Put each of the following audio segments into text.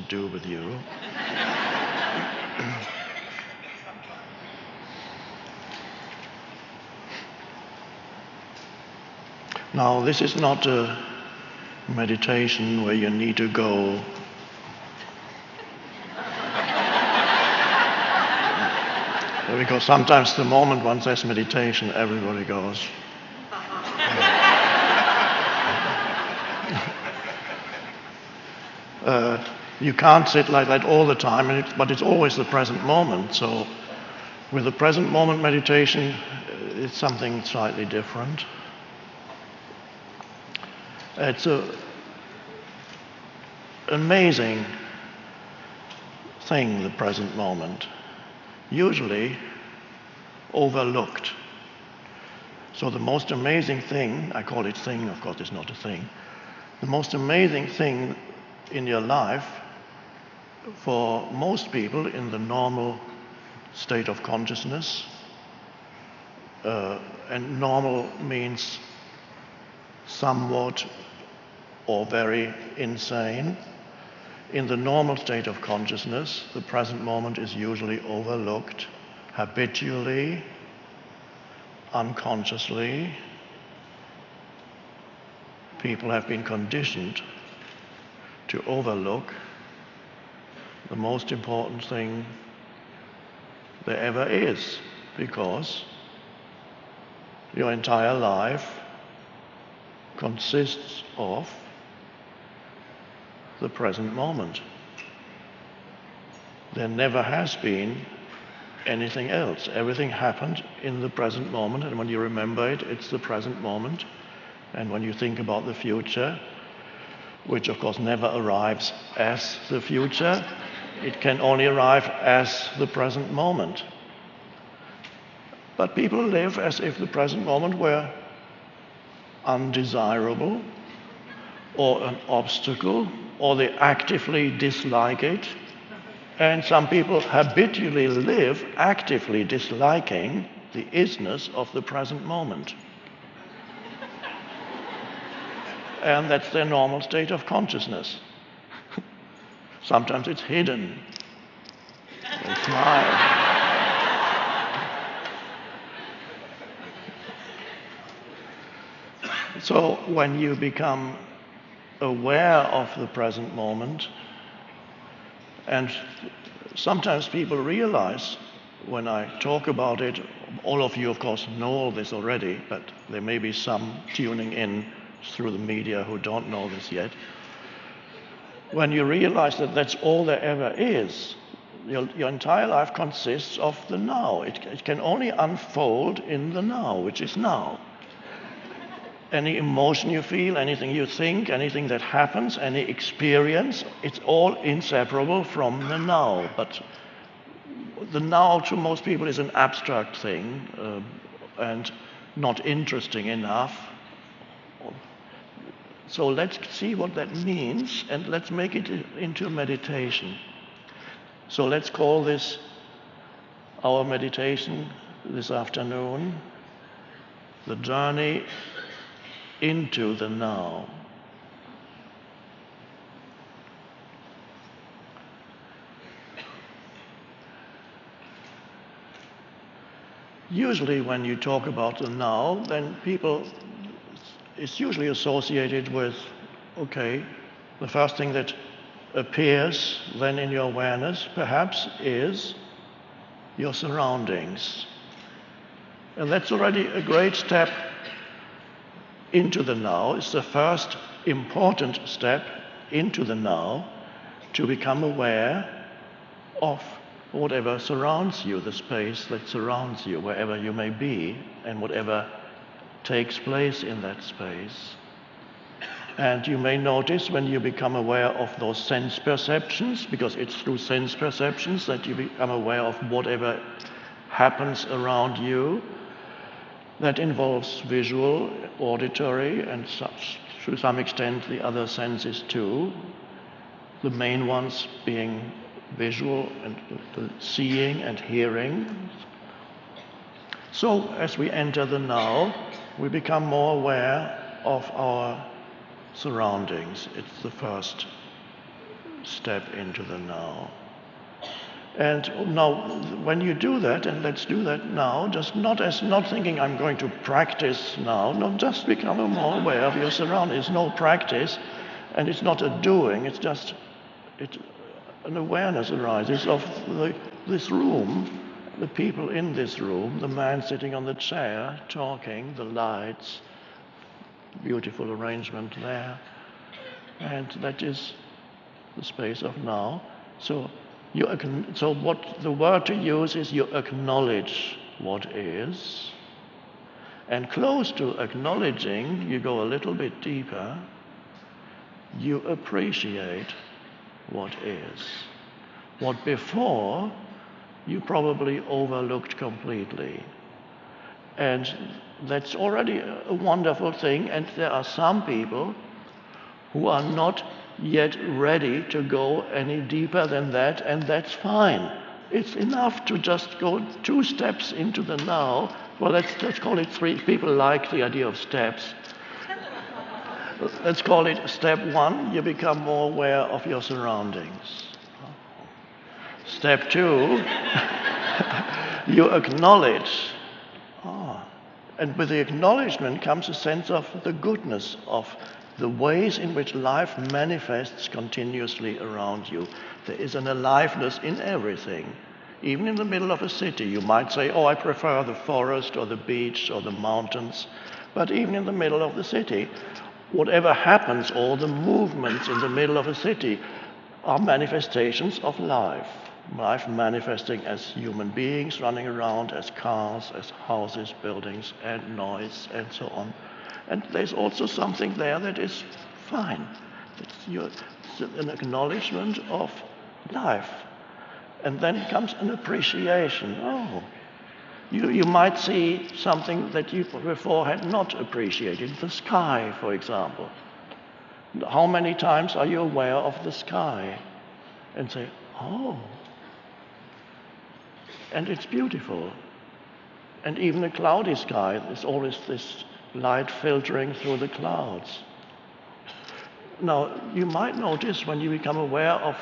to do with you. Now, this is not a meditation where you need to go because sometimes the moment one says meditation, everybody goes. You can't sit like that all the time, but it's always the present moment. So with the present moment meditation, it's something slightly different. It's an amazing thing, the present moment, usually overlooked. So the most amazing thing, I call it thing, of course it's not a thing, the most amazing thing in your life for most people in the normal state of consciousness, and normal means somewhat or very insane. In the normal state of consciousness, the present moment is usually overlooked habitually, unconsciously. People have been conditioned to overlook the most important thing there ever is, because your entire life consists of the present moment. There never has been anything else. Everything happened in the present moment, and when you remember it, it's the present moment. And when you think about the future, which of course never arrives as the future, it can only arrive as the present moment. But people live as if the present moment were undesirable or an obstacle, or they actively dislike it. And some people habitually live actively disliking the isness of the present moment. And that's their normal state of consciousness. Sometimes it's hidden. They smile. So when you become aware of the present moment, and sometimes people realize when I talk about it, all of you of course know all this already, but there may be some tuning in through the media who don't know this yet. When you realize that that's all there ever is, your entire life consists of the now. It can only unfold in the now, which is now. Any emotion you feel, anything you think, anything that happens, any experience, it's all inseparable from the now. But the now to most people is an abstract thing and not interesting enough. So let's see what that means, and let's make it into a meditation. So let's call this our meditation this afternoon, the journey into the now. Usually when you talk about the now, then it's usually associated with, okay, the first thing that appears then in your awareness perhaps is your surroundings. And that's already a great step into the now. It's the first important step into the now, to become aware of whatever surrounds you, the space that surrounds you, wherever you may be, and whatever takes place in that space. And you may notice when you become aware of those sense perceptions, because it's through sense perceptions that you become aware of whatever happens around you, that involves visual, auditory, and to some extent the other senses too, the main ones being visual and the seeing and hearing. So as we enter the now, we become more aware of our surroundings. It's the first step into the now. And now, when you do that, and let's do that now, just not thinking I'm going to practice now, no, just become more aware of your surroundings. It's no practice, and it's not a doing, it's just an awareness arises of this room, the people in this room, the man sitting on the chair, talking, the lights, beautiful arrangement there. And that is the space of now. So what the word to use is you acknowledge what is. And close to acknowledging, you go a little bit deeper, you appreciate what is. What before you probably overlooked completely. And that's already a wonderful thing, and there are some people who are not yet ready to go any deeper than that, and that's fine. It's enough to just go 2 steps into the now. Well, let's call it 3. People like the idea of steps. Let's call it step 1, you become more aware of your surroundings. Step 2, you acknowledge. And with the acknowledgement comes a sense of the goodness of the ways in which life manifests continuously around you. There is an aliveness in everything. Even in the middle of a city, you might say, oh, I prefer the forest or the beach or the mountains. But even in the middle of the city, whatever happens, all the movements in the middle of a city are manifestations of life. Life manifesting as human beings running around, as cars, as houses, buildings, and noise, and so on. And there's also something there that is fine. It's an acknowledgement of life. And then comes an appreciation. Oh, you might see something that you before had not appreciated. The sky, for example. How many times are you aware of the sky? And say, oh. And it's beautiful. And even a cloudy sky, there's always this light filtering through the clouds. Now, you might notice when you become aware of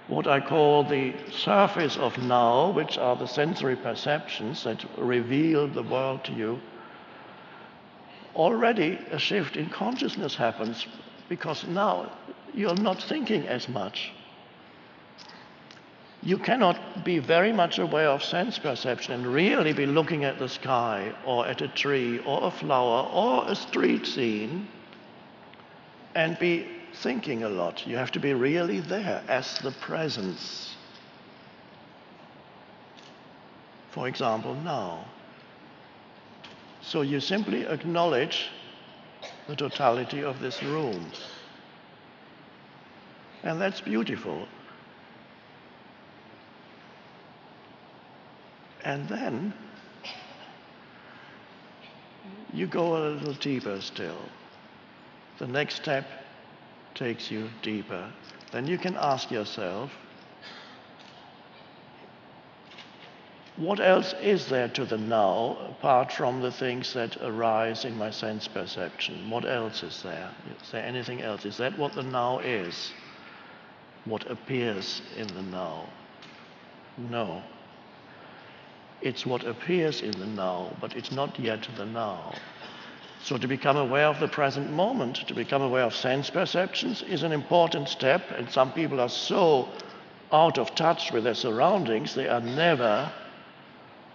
what I call the surface of now, which are the sensory perceptions that reveal the world to you, already a shift in consciousness happens, because now you're not thinking as much. You cannot be very much aware of sense perception and really be looking at the sky or at a tree or a flower or a street scene and be thinking a lot. You have to be really there as the presence. For example, now. So you simply acknowledge the totality of this room. And that's beautiful. And then you go a little deeper still. The next step takes you deeper. Then you can ask yourself, what else is there to the now apart from the things that arise in my sense perception? What else is there? Is there anything else? Is that what the now is? What appears in the now? No. It's what appears in the now, but it's not yet the now. So to become aware of the present moment, to become aware of sense perceptions is an important step, and some people are so out of touch with their surroundings, they are never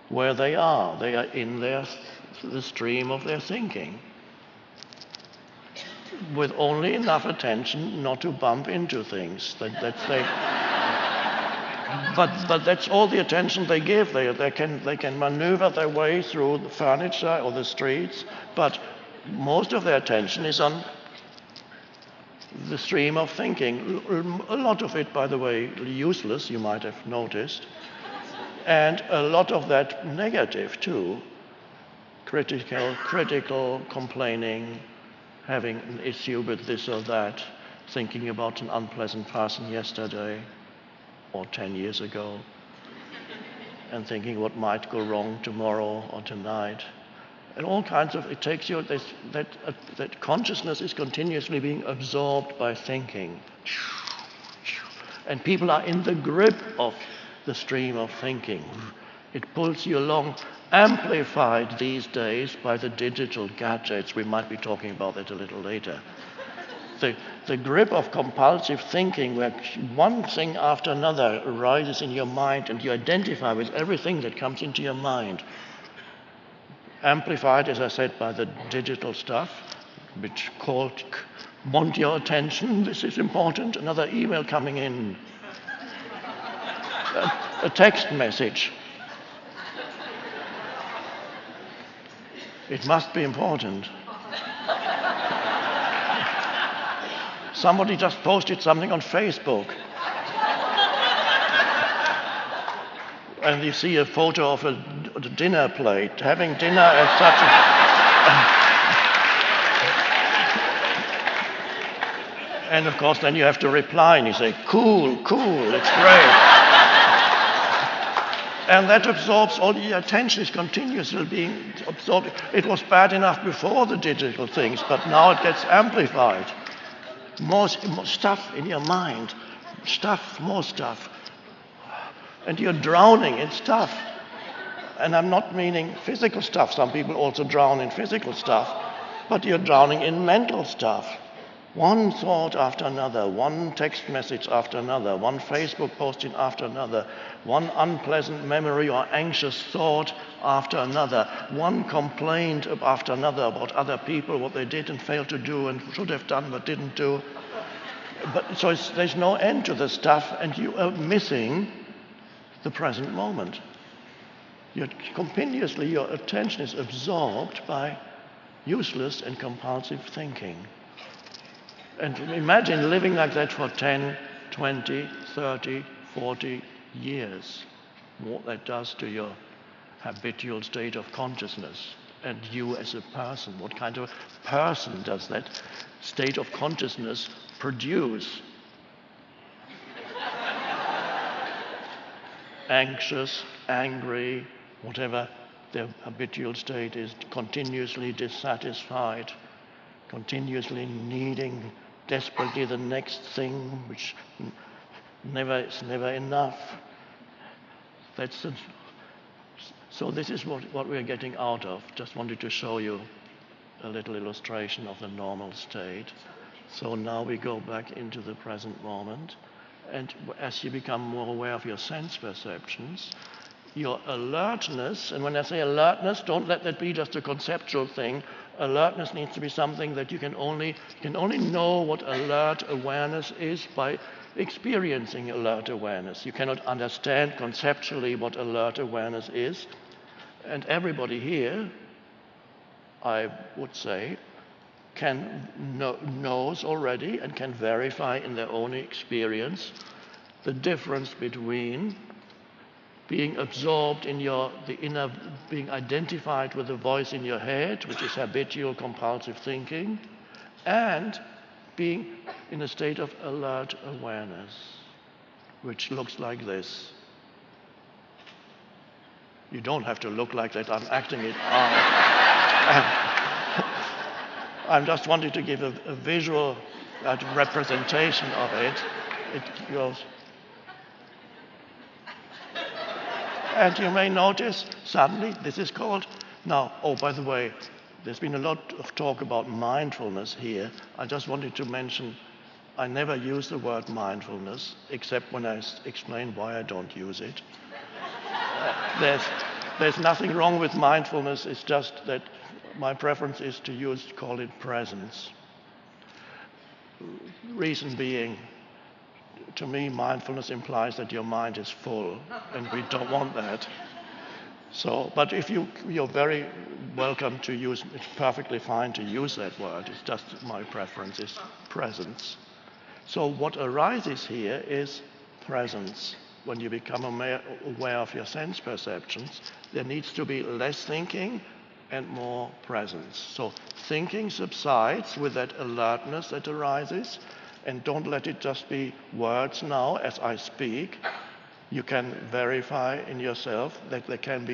where they are. They are in the stream of their thinking, with only enough attention not to bump into things. But that's all the attention they give. They can maneuver their way through the furniture or the streets, but most of their attention is on the stream of thinking. A lot of it, by the way, useless, you might have noticed, and a lot of that negative too. Critical, complaining, having an issue with this or that, thinking about an unpleasant person yesterday or 10 years ago, and thinking what might go wrong tomorrow or tonight. And all kinds of, it takes you, that consciousness is continuously being absorbed by thinking. And people are in the grip of the stream of thinking. It pulls you along, amplified these days by the digital gadgets. We might be talking about that a little later. The grip of compulsive thinking, where one thing after another arises in your mind and you identify with everything that comes into your mind. Amplified, as I said, by the digital stuff, which want your attention, this is important, another email coming in, a text message. It must be important. Somebody just posted something on Facebook. And you see a photo of a dinner plate, having dinner at such a... And of course, then you have to reply and you say, cool, it's great. And that absorbs all your attention, is continuously being absorbed. It was bad enough before the digital things, but now it gets amplified. More stuff in your mind, more stuff. And you're drowning in stuff. And I'm not meaning physical stuff. Some people also drown in physical stuff. But you're drowning in mental stuff. One thought after another, one text message after another, one Facebook posting after another, one unpleasant memory or anxious thought after another, one complaint after another about other people, what they did and failed to do and should have done but didn't do. So there's no end to the stuff, and you are missing the present moment. Your attention is absorbed by useless and compulsive thinking. And imagine living like that for 10, 20, 30, 40 years. What that does to your habitual state of consciousness and you as a person. What kind of person does that state of consciousness produce? Anxious, angry, whatever their habitual state is, continuously dissatisfied, continuously needing desperately the next thing, which is never enough. So this is what we're getting out of. Just wanted to show you a little illustration of the normal state. So now we go back into the present moment. And as you become more aware of your sense perceptions, your alertness, and when I say alertness, don't let that be just a conceptual thing. Alertness needs to be something that you can only know what alert awareness is by experiencing alert awareness. You cannot understand conceptually what alert awareness is. And everybody here, I would say, knows already and can verify in their own experience the difference between being absorbed in being identified with the voice in your head, which is habitual compulsive thinking, and being in a state of alert awareness, which looks like this. You don't have to look like that, I'm acting it out. I'm just wanting to give a visual representation of it. It goes. And you may notice suddenly this is called, now, oh, by the way, there's been a lot of talk about mindfulness here. I just wanted to mention I never use the word mindfulness except when I explain why I don't use it. There's nothing wrong with mindfulness, it's just that my preference is to call it presence. Reason being, to me, mindfulness implies that your mind is full, and we don't want that. So, but if you're very welcome to use, it's perfectly fine to use that word. It's just my preference is presence. So what arises here is presence. When you become aware of your sense perceptions, there needs to be less thinking and more presence. So thinking subsides with that alertness that arises, and don't let it just be words now as I speak. You can verify in yourself that there can be